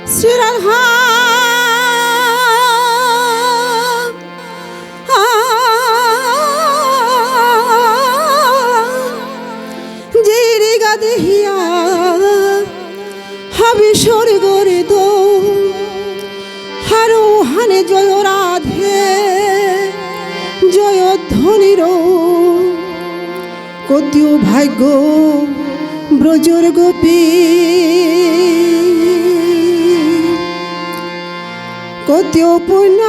শ্রীরাধা জিরি গাদেহিয়া হাবি স্বর্গরে দো হারো হানে জয় রাধে জয় ধ্বনির কতিও ভাগ্য ব্রজর গোপী কতিও পুণ্য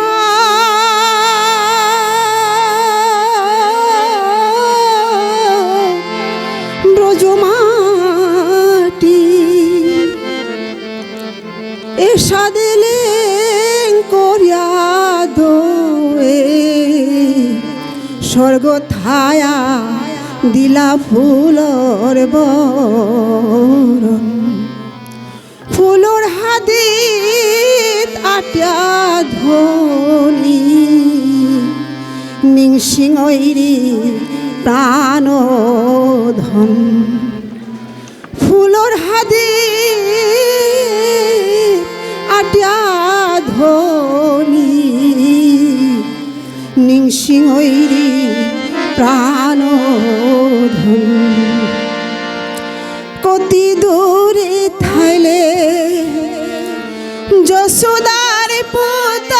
ব্রজ মাটি এসা দিলে করিয়া দোয়ে স্বর্গ থায়া দিলা ফুলর বরণ ফুলর হাদিত আট্যা ধনি নিংসিংরি প্রাণ ধন ফুলর হাদিত আট্যা ধনি নিংসিংরি প্রাণ ধন কতি দূরে থাইলে যশোদার পুত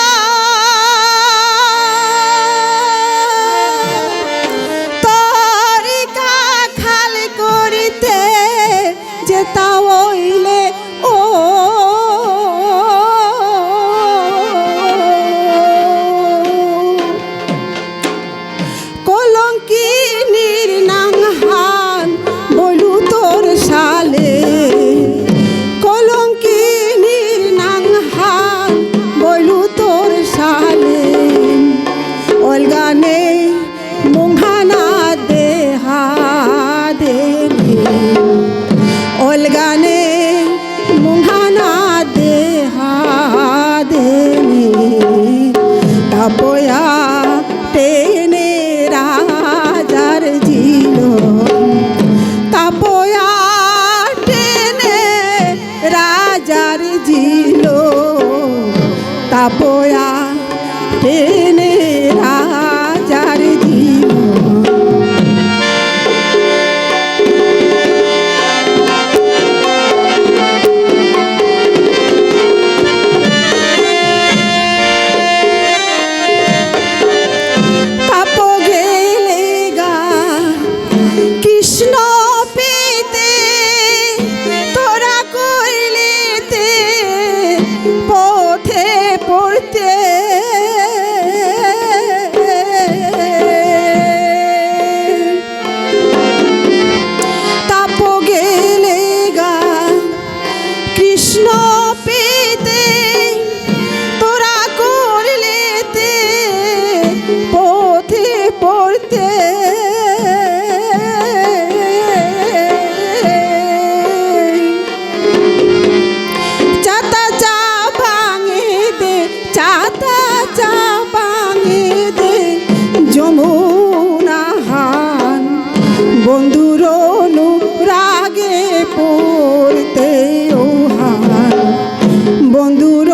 তরিকা খাল করিতে যেতা হইলে ও কলঙ্কিনীর নাংহান বলু তোর সালে কলঙ্কিনীর নাংহান বলু তোর সালে অলগানে মুংহানা দেহা দেনে অলগানে মুংহানা দেহা দেনে তাপয়া টেনে রাজার জিল তাপয়া টেনে রাজার জিল তাপয়া টেনে রাজার জিল কৃষ্ণ পেতে তোরা কইলেতে পথে পড়তে তাপ গেলে গা কৃষ্ণ পেতে তোরা করলেতে পথে পড়তে যমুনাহান বন্ধুর রাগে পড়তে ওহান বন্ধুর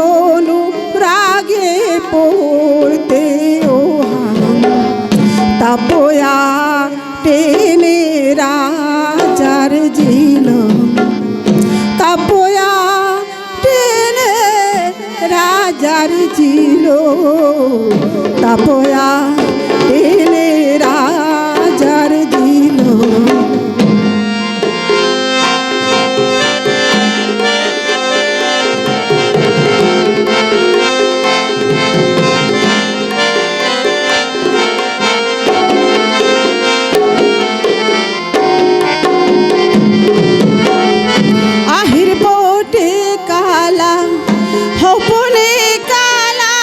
রাগে পড়তে ওহান তাপয়া টেনে রাজার জিল তাপয়া টেনে রাজার জিল তাপয়া টেনে রাজার জিল আহির বোটে কালা হপনে কালা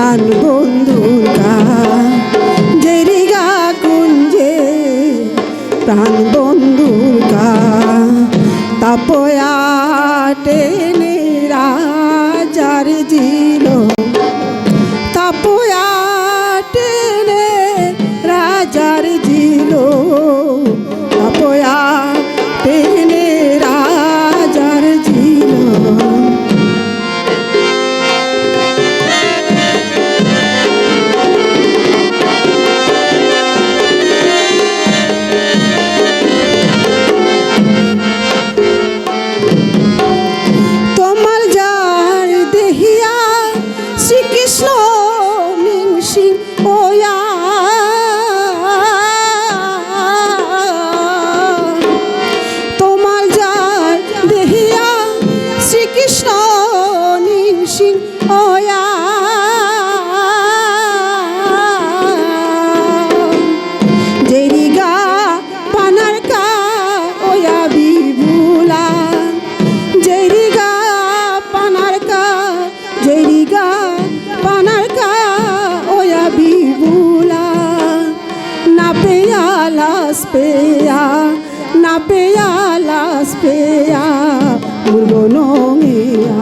প্রাণ বন্ধুর গা জেরিগা কুঞ্জে প্রাণ বন্ধুর গা তাপয়া টেনে রাজার জিল তাপয়া টেনে রাজার জিল তাপয়া টেনে রাজার জিল Peya, na peya las peya, murgonongea,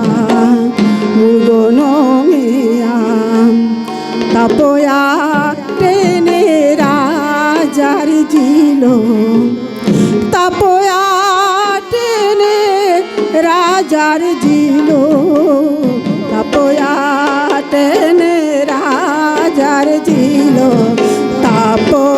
tapoya tene rajar jilo, tapoya tene rajar jilo, tapoya tene rajar jilo, tapo